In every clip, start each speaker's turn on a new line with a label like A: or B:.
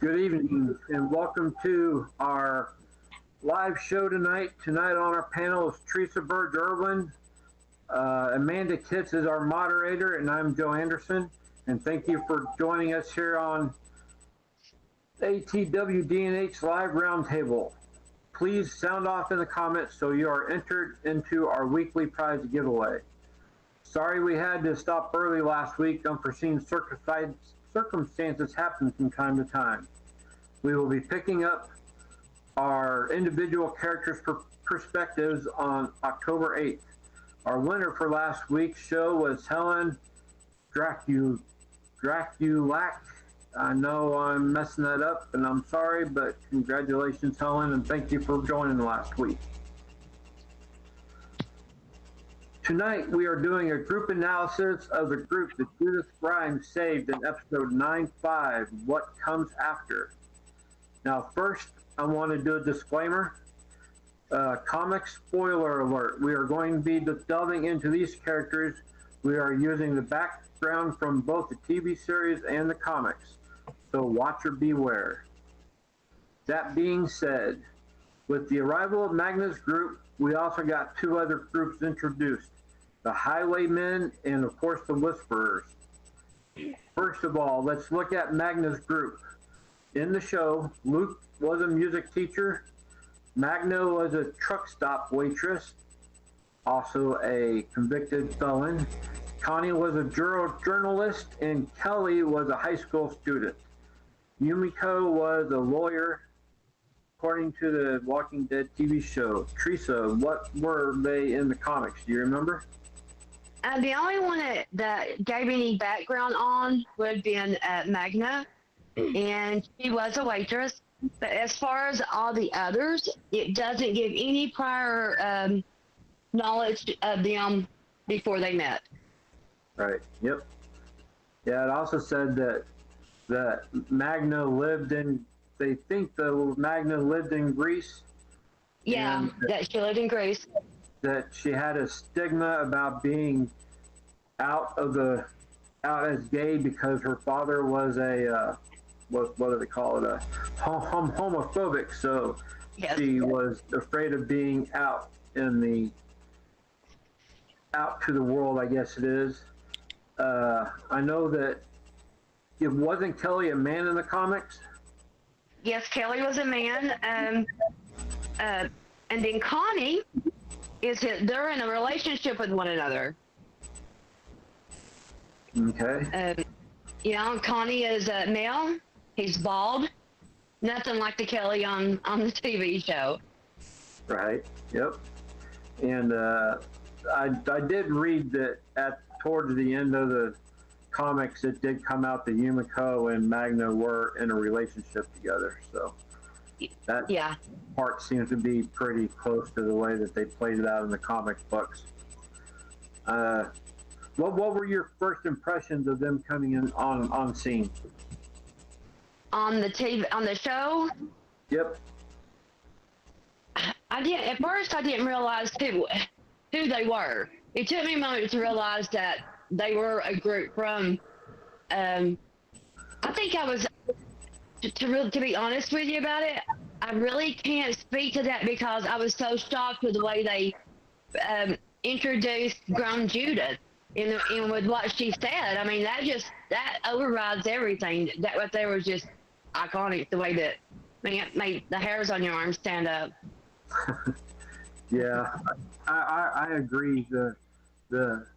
A: Good evening and welcome to our live show tonight. Tonight on our panel is Teresa Burge-Irwin. Amanda Kitts is our moderator, and I'm Joe Anderson. And thank you for joining us here on ATWD&H Live Roundtable. Please sound off in the comments so you are entered into our weekly prize giveaway. Sorry we had to stop early last week. Unforeseen circumstances happen from time to time. We will be picking up our individual characters' perspectives on October 8th. Our winner for last week's show was Helen Draculac. I know I'm messing that up, and I'm sorry, but congratulations, Helen, and thank you for joining last week. Tonight, we are doing a group analysis of the group that Judith Grimes saved in episode 9.5, What Comes After. Now, first, I want to do a disclaimer. Comic spoiler alert. We are going to be delving into these characters. We are using the background from both the TV series and the comics. So watcher beware. That being said, with the arrival of Magna's group, we also got two other groups introduced. The Highwaymen and, of course, the Whisperers. First of all, let's look at Magna's group. In the show, Luke was a music teacher. Magna was a truck stop waitress, also a convicted felon. Connie was a journalist, and Kelly was a high school student. Yumiko was a lawyer, according to the Walking Dead TV show. Teresa, what were they in the comics? Do you remember?
B: The only one that gave any background on would have been Magna, and she was a waitress. But as far as all the others, it doesn't give any prior knowledge of them before they met.
A: Right. Yep. Yeah. It also said that Magna lived in. They think the Magna lived in Greece.
B: Yeah, that she lived in Greece.
A: That she had a stigma about being out as gay because her father was a what do they call it, a homophobic, so yes. She was afraid of being out to the world, I guess it is. I know that it wasn't Kelly a man in the comics.
B: Yes, Kelly was a man, and then Connie they're in a relationship with one another.
A: Okay.
B: Connie is a male. He's bald. Nothing like the Kelly on the TV show.
A: Right. Yep. And I did read that towards the end of the comics, it did come out that Yumiko and Magna were in a relationship together. So that part seems to be pretty close to the way that they played it out in the comic books. What were your first impressions of them coming in on scene?
B: On the TV, on the show?
A: Yep.
B: At first I didn't realize who they were. It took me a moment to realize that they were a group from, I think I was, to be honest with you about it, I really can't speak to that because I was so shocked with the way they introduced grown Judith and with what she said. I mean, that overrides everything. That right there was just iconic, the way that it made the hairs on your arms stand up.
A: Yeah, I agree. The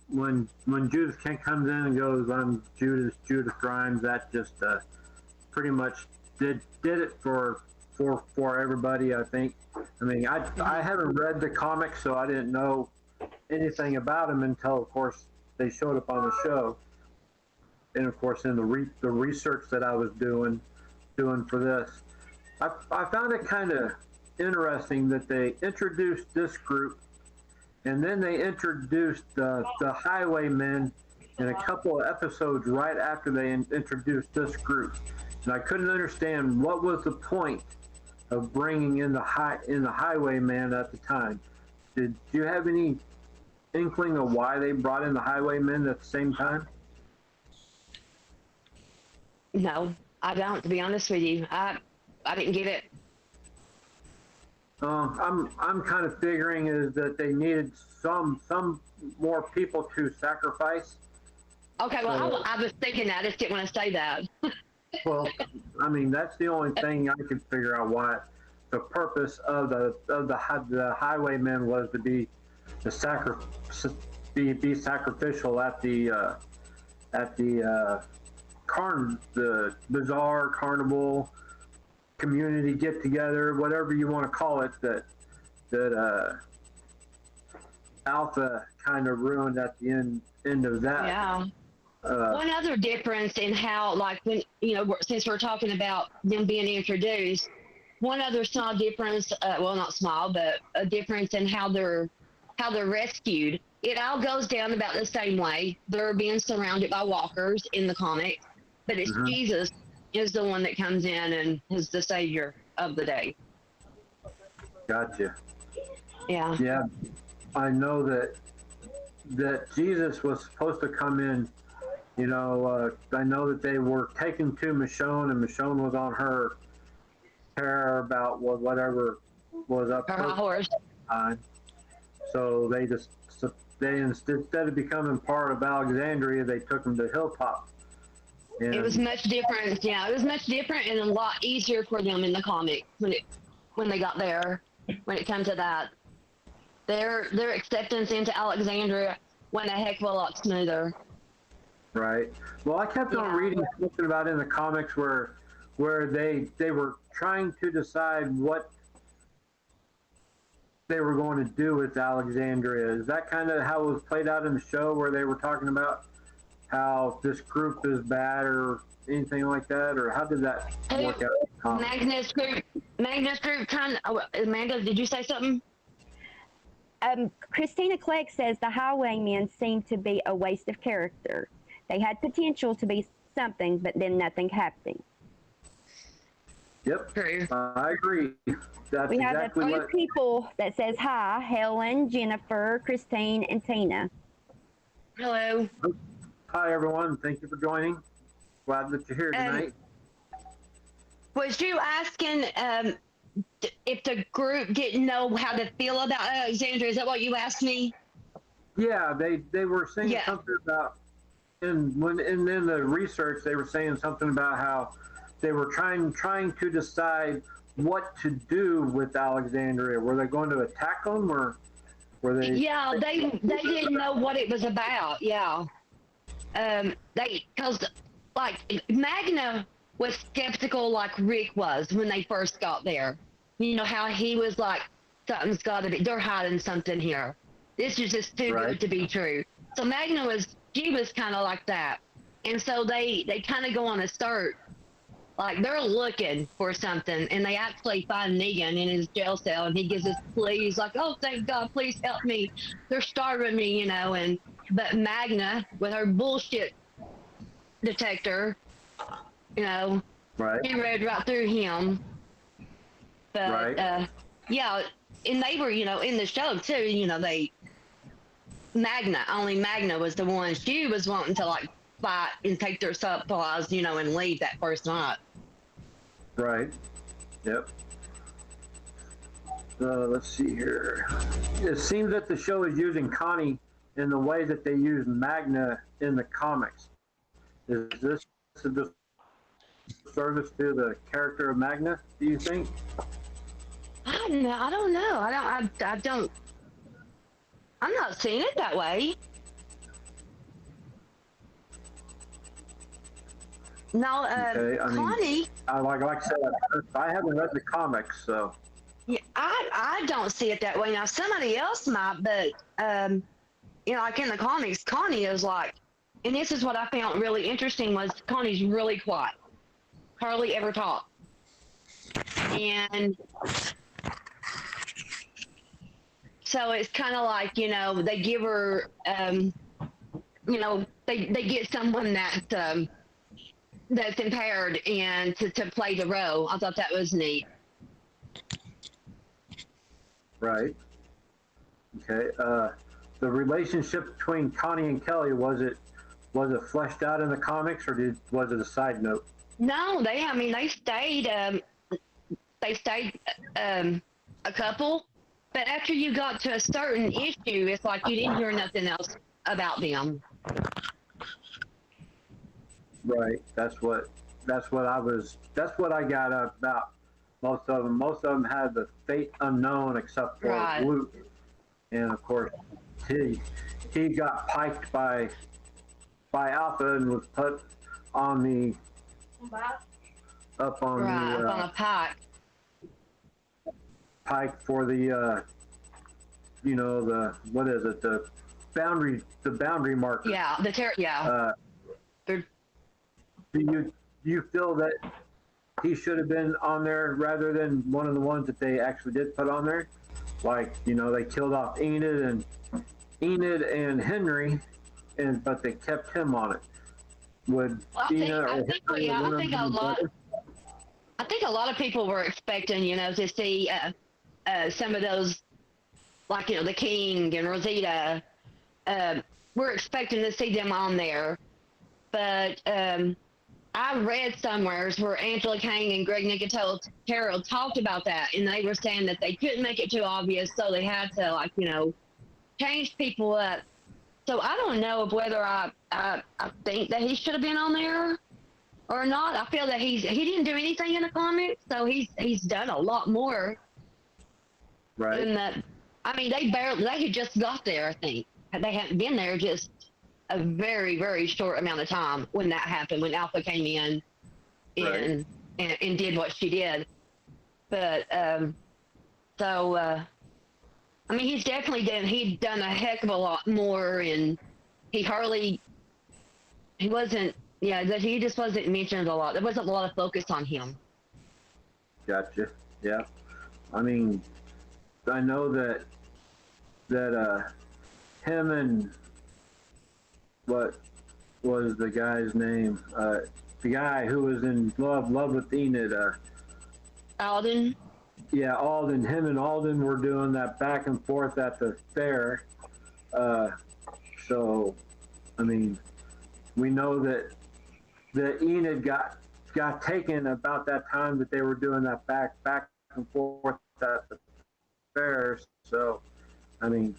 A: when Judith Kent comes in and goes, "I'm Judith Grimes," that just pretty much did it for everybody. I think. I mean, I haven't read the comics, so I didn't know anything about him until, of course, they showed up on the show, and of course, in the research that I was doing for this, I found it kind of interesting that they introduced this group, and then they introduced the Highwaymen in a couple of episodes right after they introduced this group, and I couldn't understand what was the point of bringing in the Highwayman at the time. Did you have any inkling of why they brought in the Highwaymen at the same time?
B: No, I don't. To be honest with you, I didn't get it.
A: I'm kind of figuring is that they needed some more people to sacrifice.
B: Okay, well, I was thinking that. I just didn't want to say that.
A: Well, I mean, that's the only thing I could figure out why the purpose of the Highwaymen was to be the be sacrificial at the the bazaar, carnival, community get together, whatever you want to call it, that Alpha kind of ruined at the end of that.
B: Yeah. One other difference in how, like, when, you know, since we're talking about them being introduced, one other small difference, well, not small, but a difference in how they're rescued. It all goes down about the same way. They're being surrounded by walkers in the comics, but it's Jesus is the one that comes in and is the savior of the day.
A: Gotcha.
B: Yeah.
A: Yeah, I know that Jesus was supposed to come in. You know, I know that they were taken to Michonne, and Michonne was on her terror about whatever was up
B: her horse.
A: Time. So instead of becoming part of Alexandria, they took them to Hilltop. And
B: it was much different. Yeah, it was much different and a lot easier for them in the comic when they got there. When it comes to that, their acceptance into Alexandria went a heck of a lot smoother.
A: Right. Well, I kept on reading something about in the comics where they were trying to decide what they were going to do with Alexandria. Is that kind of how it was played out in the show, where they were talking about how this group is bad or anything like that, or how did that work out?
B: Magnus group kind of. Amanda, did you say something?
C: Christina Clegg says the Highwaymen seem to be a waste of character. They had potential to be something, but then nothing happened.
A: Yep,
B: true.
A: I agree. That's
C: we have
A: exactly
C: a few people that says hi: Helen, Jennifer, Christine, and Tina.
B: Hello.
A: Hi, everyone. Thank you for joining. Glad that you're here tonight.
B: Was you asking if the group didn't know how to feel about Alexandria? Is that what you asked me?
A: Yeah, they were saying something about, and in the research they were saying something about how they were trying to decide what to do with Alexandria. Were they going to attack them, or were they?
B: Yeah, they didn't know what it was about. Yeah, because like Magna was skeptical, like Rick was when they first got there. You know how he was like, something's got to be. They're hiding something here. This is just too good to be true. So Magna was kind of like that, and so they kind of go on a search. Like, they're looking for something, and they actually find Negan in his jail cell, and he gives this plea. He's like, oh, thank God, please help me. They're starving me, you know. But Magna, with her bullshit detector, you know, she read right through him. But, yeah, and they were, you know, in the show, too, you know, only Magna was the one. She was wanting to, like, fight and take their supplies, you know, and leave that first night.
A: Right. Yep. Let's see here. It seems that the show is using Connie in the way that they use Magna in the comics. Is this a disservice to the character of Magna, do you think?
B: I don't know. I don't I'm not seeing it that way. No,
A: Okay, I mean,
B: Connie.
A: like I said, I haven't read the comics, so.
B: Yeah, I don't see it that way. Now somebody else might, but you know, like in the comics, Connie is like, and this is what I found really interesting was Connie's really quiet, hardly ever talks, and so it's kind of like, you know, they give her, you know, they get someone that that's impaired and to play the role. I thought that was neat.
A: Right. Okay. The relationship between Connie and Kelly, was it fleshed out in the comics, or was it a side note?
B: No, I mean, they stayed a couple, but after you got to a certain issue, it's like you didn't hear nothing else about them.
A: Right. That's what I got about most of them. Most of them had the fate unknown, except for
B: Right.
A: Luke, and of course he got piked by Alpha and was put on the up on
B: Right,
A: the
B: up on a pike.
A: pike for the you know, the, what is it, the boundary marker.
B: Yeah, yeah. They're-
A: Do you feel that he should have been on there rather than one of the ones that they actually did put on there? Like, you know, they killed off Enid and Henry, but they kept him on it. Would
B: I think a lot of people were expecting, you know, to see some of those, like, you know, the King and Rosita. We're expecting to see them on there, but I read somewhere where Angela Kang and Greg Nicotero talked about that, and they were saying that they couldn't make it too obvious, so they had to, like, you know, change people up. So I don't know of whether I think that he should have been on there or not. I feel that he didn't do anything in the comics, so he's done a lot more.
A: right.
B: In that, I mean, they had just got there. I think they hadn't been there just a very, very short amount of time when that happened, when Alpha came in and did what she did. But I mean, he'd done a heck of a lot more, and he just wasn't mentioned a lot. There wasn't a lot of focus on him.
A: Gotcha. Yeah. I mean, I know that him and what was the guy's name? The guy who was in love with Enid.
B: Alden.
A: Yeah, Alden. Him and Alden were doing that back and forth at the fair. So, I mean, we know that Enid got taken about that time that they were doing that back and forth at the fair. So, I mean,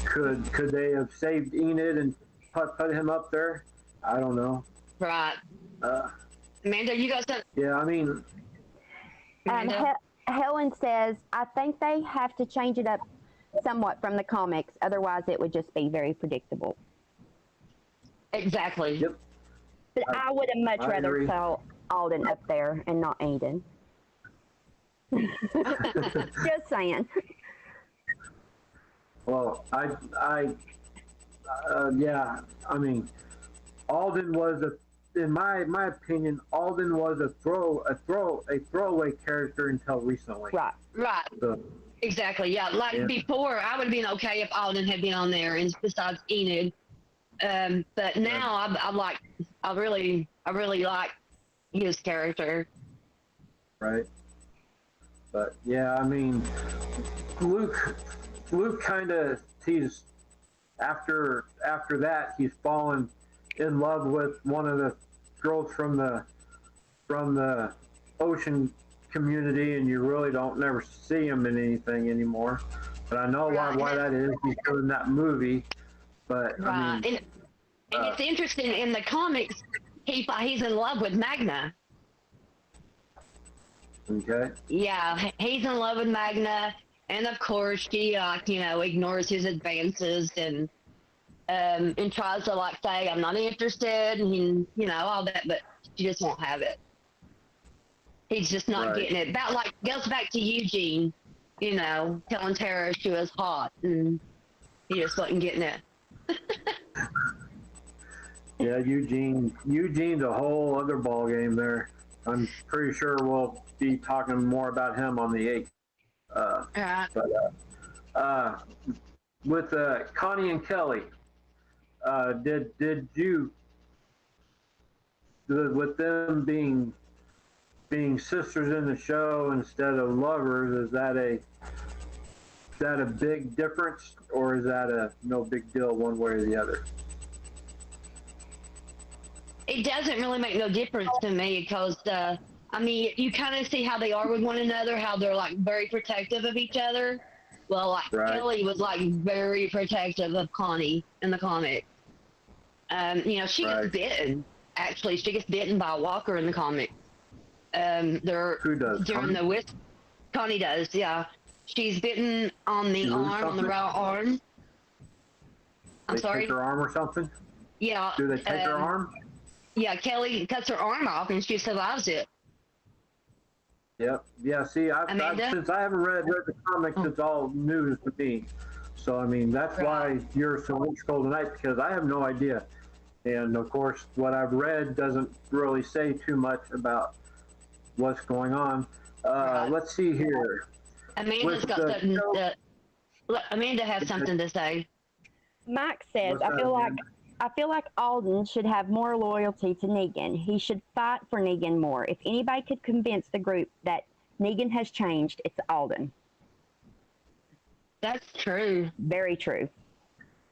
A: could they have saved Enid and put him up there? I don't know.
B: Right. Amanda, you got something?
A: Yeah, I mean,
C: Helen says, I think they have to change it up somewhat from the comics, otherwise it would just be very predictable.
B: Exactly.
A: Yep.
C: But I would have much rather
A: agree.
C: saw Alden up there and not Aiden. Just saying.
A: Well, yeah, I mean, Alden was in my opinion, Alden was a throwaway character until recently.
C: Right.
B: Right.
A: So,
B: Exactly. Yeah. Like before, I would have been okay if Alden had been on there, and besides Enid. But now I really like his character.
A: right. But yeah, I mean, Luke kind of, he's after that he's fallen in love with one of the girls from the ocean community, and you really don't never see him in anything anymore. But I know why that is. He's doing that movie. But
B: Right.
A: I mean,
B: and it's interesting in the comics, he's in love with Magna.
A: okay.
B: Yeah, he's in love with Magna, And of course, she ignores his advances and tries to like say, I'm not interested, and all that, but she just won't have it. He's just not getting it. About like goes back to Eugene, telling Tara she was hot, and he just wasn't getting it.
A: Yeah, Eugene's a whole other ball game there. I'm pretty sure we'll be talking more about him on the 8th. But with Connie and Kelly, did you, with them being sisters in the show instead of lovers, is that a big difference, or is that a no big deal one way or the other?
B: It doesn't really make no difference to me because, you kind of see how they are with one another, how they're like very protective of each other. Well, like Kelly was like very protective of Connie in the comic. She gets bitten. Actually, she gets bitten by a walker in the comic.
A: Who does?
B: During Connie does, yeah. She's bitten on the arm, on the right arm. I'm sorry?
A: Take her arm or something?
B: Yeah.
A: Do they take her arm?
B: Yeah, Kelly cuts her arm off and she survives it.
A: Yep. Yeah, see, since I haven't read the comics, it's all news to me. So, I mean, that's why you're so integral tonight, because I have no idea. And, of course, what I've read doesn't really say too much about what's going on. Let's see here.
B: Amanda's got something Amanda has something to say.
C: Mike says, I feel like Alden should have more loyalty to Negan. He should fight for Negan more. If anybody could convince the group that Negan has changed, it's Alden.
B: That's true.
C: Very true.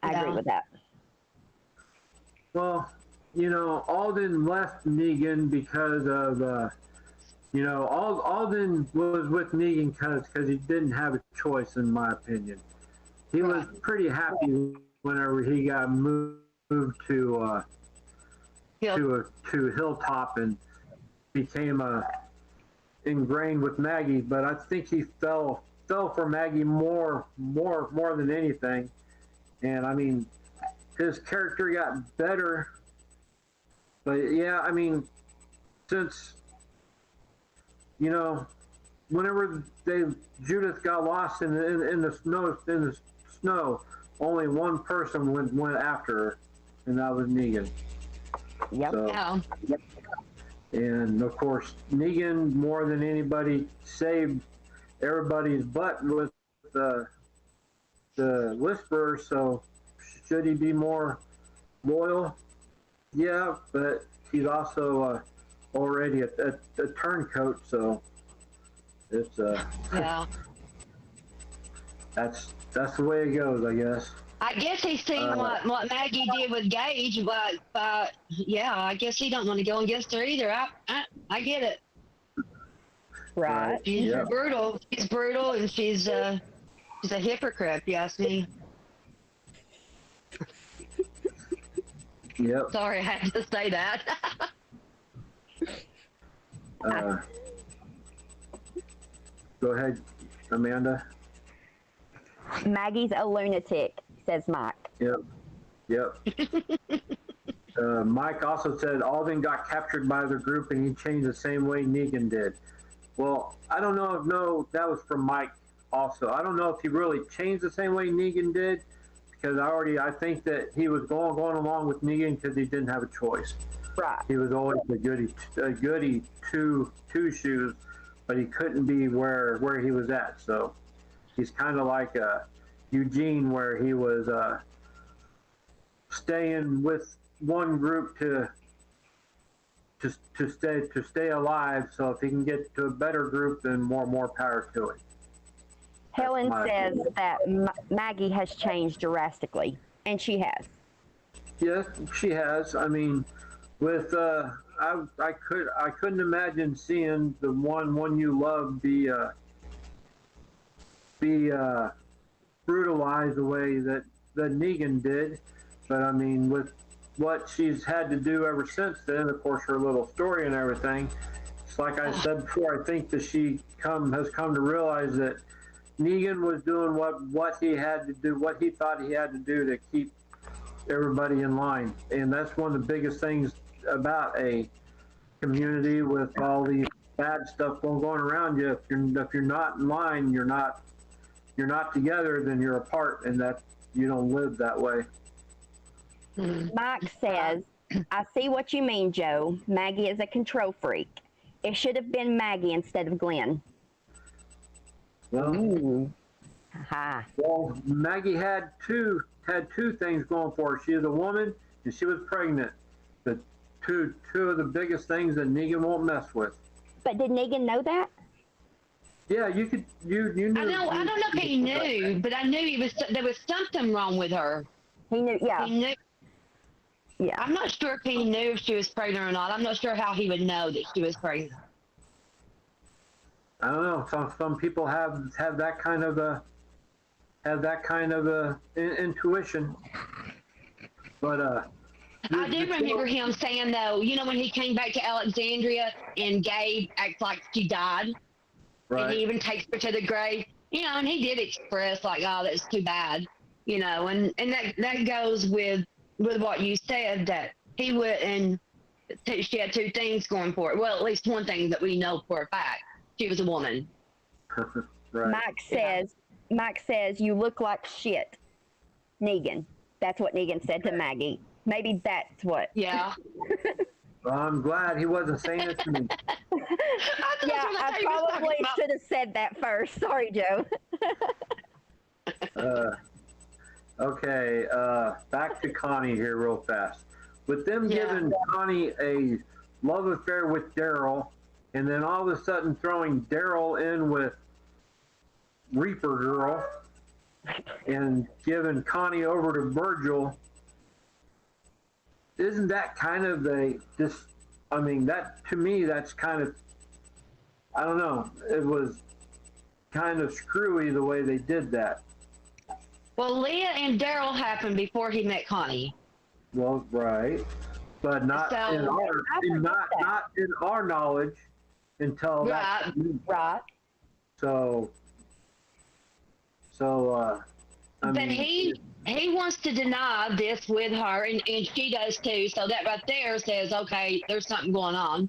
C: I agree with that.
A: Well, Alden left Negan because of, Alden was with Negan because he didn't have a choice, in my opinion. He was pretty happy whenever he got moved to Hilltop and became ingrained with Maggie, but I think he fell for Maggie more than anything. And I mean, his character got better, but yeah, I mean, since whenever Judith got lost in the snow, only one person went after her, and that was Negan.
C: Yep.
A: So, and of course, Negan, more than anybody, saved everybody's butt with the Whisperer. So, should he be more loyal? Yeah, but he's also already a turncoat. So, it's that's the way it goes, I guess.
B: I guess he's seen what Maggie did with Gage, but yeah, I guess he don't want to go against her either. I get it.
C: Right.
B: She's brutal. She's brutal, and she's a hypocrite, if you ask me.
A: Yep.
B: Sorry, I had to say that.
A: Go ahead, Amanda.
C: Maggie's a lunatic, says Mike.
A: Yep. Mike also said Alden got captured by the group and he changed the same way Negan did. Well, I don't know if that was from Mike also. I don't know if he really changed the same way Negan did, because I think that he was going along with Negan because he didn't have a choice.
C: Right.
A: He was always a goody two shoes, but he couldn't be where he was at. So he's kind of like Eugene, where he was staying with one group to stay alive. So if he can get to a better group, then more power to it.
C: Helen says that Maggie has changed drastically, and she has.
A: Yes, she has. I mean, with I couldn't imagine seeing the one you love be brutalized the way that Negan did. But I mean, with what she's had to do ever since then, of course, her little story and everything, it's like I said before, I think that she has come to realize that Negan was doing what he had to do, what he thought he had to do to keep everybody in line, and that's one of the biggest things about a community with all the bad stuff going around you. If you're not in line, you're not together, then you're apart, and that you don't live that way.
C: Mike says, I see what you mean, Joe. Maggie is a control freak. It should have been Maggie instead of Glenn.
A: Well,
C: Aha.
A: well, Maggie had two things going for her. She was a woman and she was pregnant. The two of the biggest things that Negan won't mess with.
C: But did Negan know that?
A: Yeah, you knew.
B: I don't know if he knew, but I knew there was something wrong with her.
C: He knew, yeah.
B: He knew.
C: Yeah.
B: I'm not sure if he knew if she was pregnant or not. I'm not sure how he would know that she was pregnant.
A: I don't know. Some people have that kind of intuition. But
B: I do remember him saying though, when he came back to Alexandria and Gabe acts like she died,
A: right.
B: and he even takes her to the grave, and he did express like, oh, that's too bad, and that goes with what you said, that he wouldn't. She had two things going for it. Well, at least one thing that we know for a fact. She was a woman.
A: Right.
C: Mike says, you look like shit. Negan. That's what Negan said to Maggie. Maybe that's what.
B: Yeah.
A: Well, I'm glad he wasn't saying it to me.
C: I probably should have said that first. Sorry, Joe.
A: Okay, back to Connie here real fast. With them giving Connie a love affair with Daryl, and then all of a sudden throwing Daryl in with Reaper Girl, and giving Connie over to Virgil, isn't that kind of that to me, that's kind of, I don't know, it was kind of screwy the way they did that.
B: Well, Leah and Daryl happened before he met Connie.
A: Well, right, but not in our knowledge until that.
C: Right.
A: So
B: But he wants to deny this with her, and she does too. So that right there says, okay, there's something going on.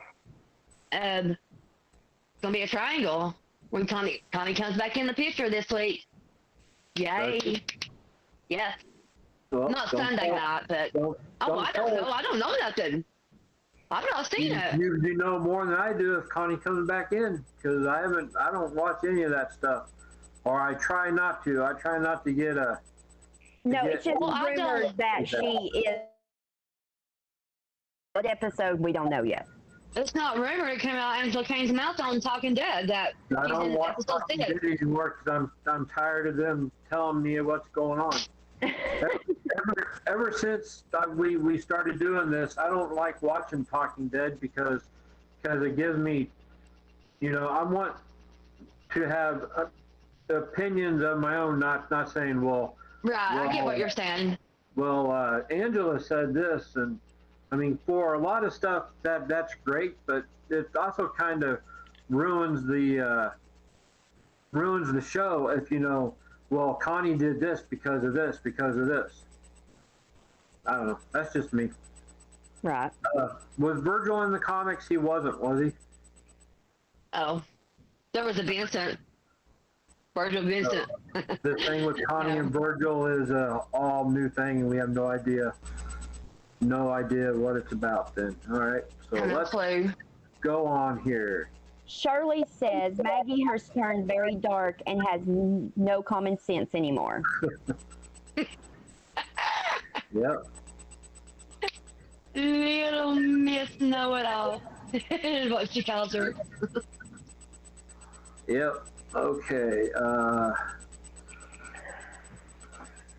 B: It's gonna be a triangle when Connie comes back in the picture this week. Yay! Yes.
A: well,
B: Not
A: don't
B: Sunday
A: tell-
B: night, but I don't
A: tell
B: know.
A: us.
B: I don't know nothing. I've not seen it.
A: You know more than I do if Connie comes back in, because I don't watch any of that stuff, or I try not to. I try not to get a.
C: No, it's just
B: Well, I
C: rumored
B: don't-
C: that she is. What episode, we don't know yet.
B: It's not rumored. It came out Angela Kane's mouth on Talking Dead that
A: I
B: he's
A: don't
B: in
A: watch
B: episode
A: Talking
B: 6.
A: Dead anymore because I'm tired of them telling me what's going on. Ever since we started doing this, I don't like watching Talking Dead because it gives me, I want to have opinions of my own, not saying, well,
B: Right, I get what you're saying.
A: well, Angela said this, and I mean, for a lot of stuff that's great, but it also kind of ruins the show if well, Connie did this because of this. I don't know. That's just me.
C: Right.
A: Was Virgil in the comics? He wasn't, was he?
B: Oh, there was a Vincent. Virgil Vincent.
A: The thing with Connie and Virgil is a all new thing, and we have no idea what it's about. Then, all right. So let's go on here.
C: Shirley says Maggie has turned very dark and has no common sense anymore.
A: Yep.
B: Little Miss Know-It-All is what she calls her.
A: Yep. Okay.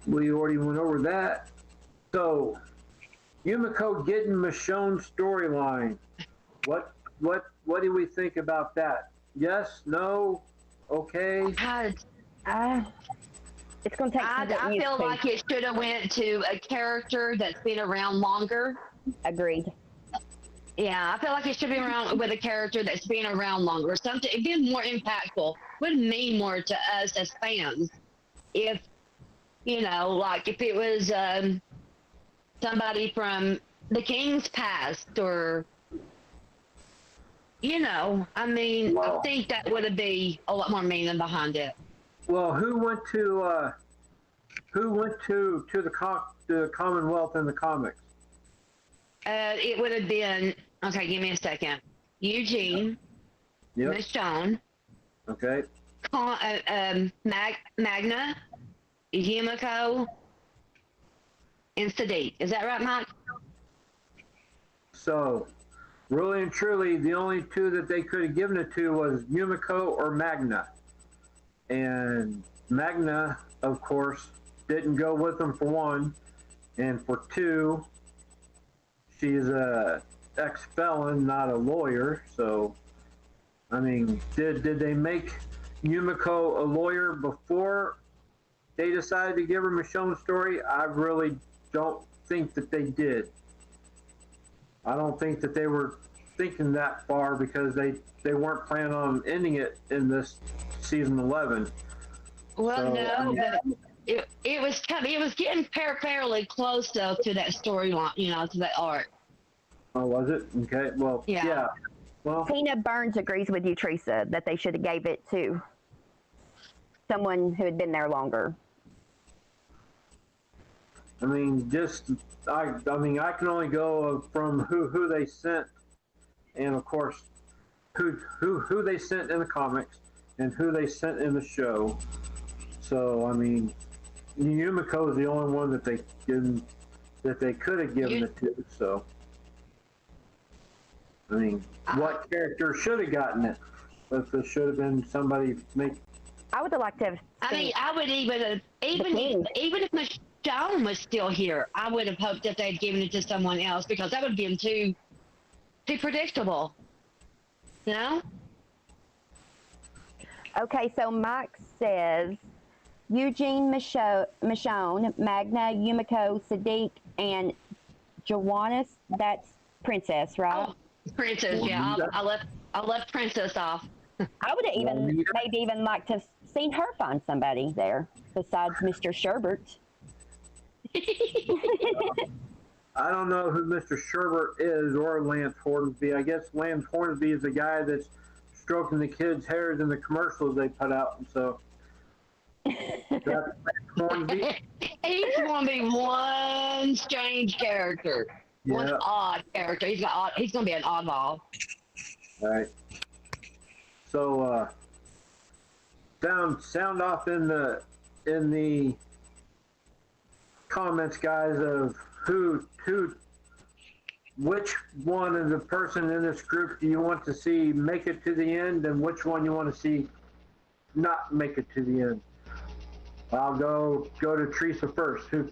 A: We already went over that. So, Yumiko getting Michonne's storyline. What do we think about that? Yes? No? Okay?
B: God,
C: It's going to take some getting
B: I
C: used
B: feel
C: to.
B: like it should have went to a character that's been around longer.
C: Agreed.
B: Yeah, I feel like it should be around with a character that's been around longer. Something it'd be more impactful. Would mean more to us as fans if like if it was somebody from the King's past, or I mean, I
A: Well,
B: think that would be a lot more meaning behind it.
A: well, who went to the Commonwealth in the comics?
B: It would have been okay. Give me a second. Eugene,
A: Yep.
B: Michonne,
A: Okay.
B: Magna, Yumiko, and Sadiq. Is that right, Mike?
A: So, really and truly, the only two that they could have given it to was Yumiko or Magna. And Magna, of course, didn't go with them for one, and for two, she's a ex-felon, not a lawyer. So, I mean, did they make Yumiko a lawyer before they decided to give her Michonne's story? I really don't think that they did. I don't think that they were thinking that far, because they weren't planning on ending it in this season 11.
B: Well,
A: So,
B: no, but it was getting fairly close though to that storyline, to that arc.
A: Oh, was it? Okay. Well, yeah. Well,
C: Tina Burns agrees with you, Teresa, that they should have gave it to someone who had been there longer.
A: I mean, I can only go from who they sent, and of course, who they sent in the comics and who they sent in the show. So, I mean, Yumiko is the only one that they could have given it to. So, I mean, what character should have gotten it? If it should have been somebody
C: I would have liked to have.
B: I mean, I would even if Michonne was still here, I would have hoped that they'd given it to someone else, because that would be too predictable.
C: Okay, so Mike says Eugene, Michonne, Magna, Yumiko, Sadiq, and Joannis. That's Princess, right?
B: Oh, Princess, yeah. I left Princess off.
C: I would have maybe even liked to have seen her find somebody there besides Mr. Sherbert.
A: I don't know who Mr. Sherbert is, or Lance Hornsby. I guess Lance Hornsby is the guy that's stroking the kids' hairs in the commercials they put out. And so that's Lance Hornsby.
B: He's going to be one strange character, one odd character. He's going to be an oddball.
A: All right. So sound off in the comments, guys, of which one of the person in this group do you want to see make it to the end, and which one you want to see not make it to the end. I'll go to Teresa first. Who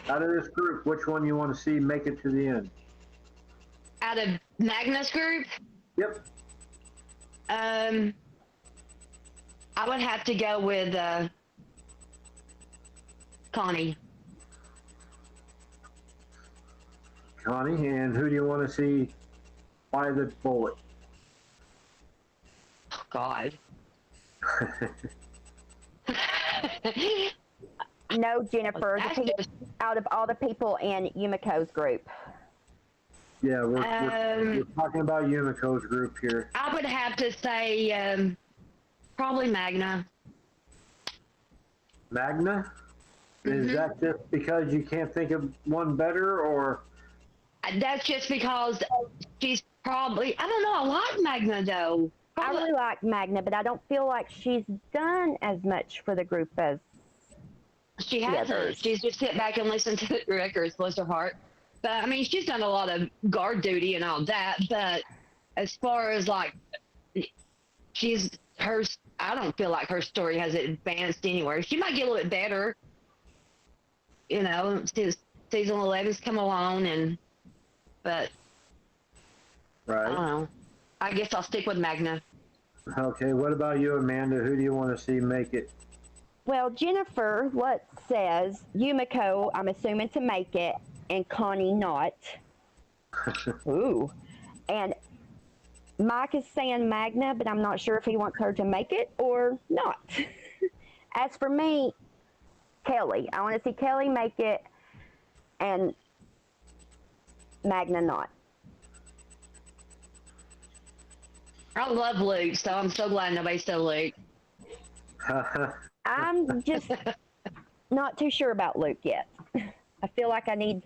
A: out of this group, which one you want to see make it to the end?
B: Out of Magna's group?
A: Yep.
B: I would have to go with Connie.
A: Connie, and who do you want to see by the bullet?
B: Oh, God.
C: No, Jennifer. Out of all the people in Yumiko's group.
A: Yeah, we're talking about Yumiko's group here.
B: I would have to say probably Magna.
A: Magna? Is that just because you can't think of one better, or?
B: That's just because she's probably, I don't know, I like Magna though.
C: I really like Magna, but I don't feel like she's done as much for the group as
B: she hasn't. She's just sit back and listen to the records, bless her heart. But I mean, she's done a lot of guard duty and all that. But as far as like, I don't feel like her story has advanced anywhere. She might get a little bit better, since season 11's come along, but
A: right.
B: I don't know. I guess I'll stick with Magna.
A: Okay, what about you, Amanda? Who do you want to see make it?
C: Well, Jennifer says Yumiko, I'm assuming, to make it, and Connie not. Ooh. And Mike is saying Magna, but I'm not sure if he wants her to make it or not. As for me, Kelly. I want to see Kelly make it and Magna not.
B: I love Luke, so I'm so glad nobody said Luke.
C: I'm just not too sure about Luke yet. I feel like I need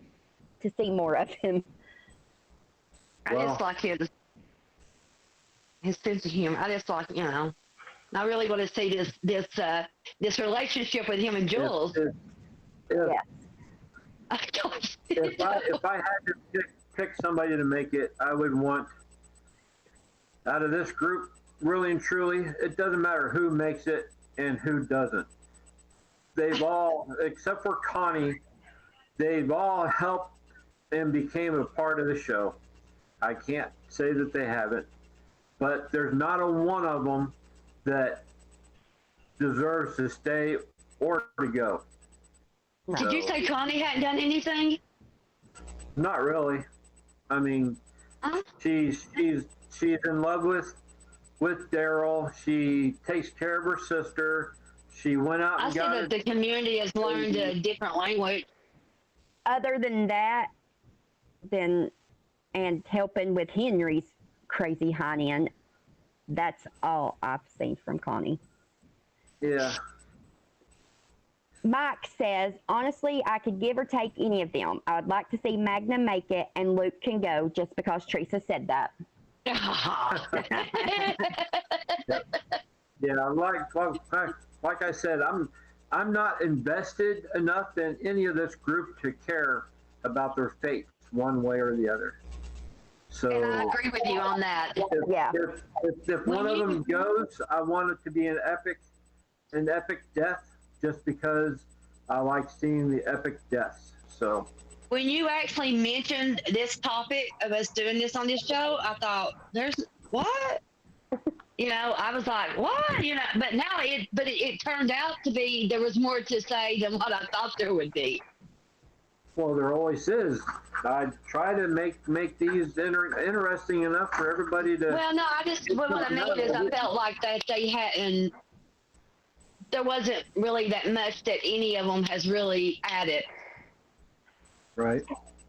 C: to see more of him.
B: I just like his sense of humor. I just like, I really want to see this relationship with him and Jules.
C: Yeah.
A: If I had to pick somebody to make it, I would want, out of this group, really and truly, it doesn't matter who makes it and who doesn't. They've all, except for Connie, they've all helped and became a part of the show. I can't say that they haven't, but there's not a one of them that deserves to stay or to go.
B: Did you say Connie hadn't done anything?
A: Not really. I mean, she's in love with Daryl. She takes care of her sister. She went out and
B: I see that the community has learned a different language.
C: Other than that, and helping with Henry's crazy hind-end, that's all I've seen from Connie.
A: Yeah.
C: Mike says, honestly, I could give or take any of them. I would like to see Magna make it and Luke can go just because Teresa said that.
A: Yeah, like I said, I'm not invested enough in any of this group to care about their fates one way or the other. So,
B: and I agree with you on that.
A: If one of them goes, I want it to be an epic death, just because I like seeing the epic deaths. So
B: when you actually mentioned this topic of us doing this on this show, I thought, there's what? I was like, what? But now it turned out to be, there was more to say than what I thought there would be.
A: Well, there always is. I try to make these interesting enough for everybody to.
B: Well, no, what I mean is I felt like that they hadn't, there wasn't really that much that any of them has really added.
A: Right.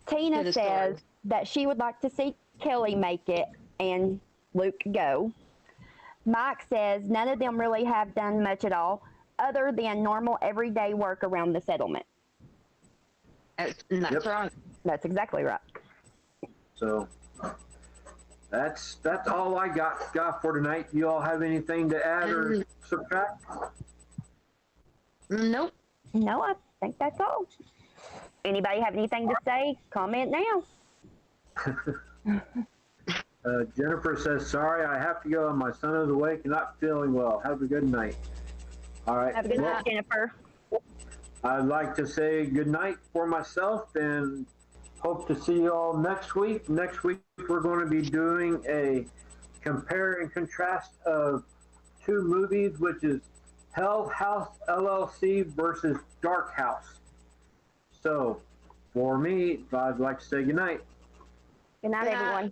C: Tina says that she would like to see Kelly make it and Luke go. Mike says none of them really have done much at all other than normal everyday work around the settlement.
B: That's right.
C: That's exactly right.
A: So that's all I got for tonight. Do you all have anything to add or subtract?
B: Nope.
C: No, I think that's all. Anybody have anything to say? Comment now.
A: Jennifer says, sorry, I have to go. My son is awake and not feeling well. Have a good night. All right.
C: Have a good night, Jennifer.
A: I'd like to say good night for myself and hope to see you all next week. Next week, we're going to be doing a compare and contrast of two movies, which is Hell House LLC versus Dark House. So, for me, I'd like to say good night.
C: Good night, everyone.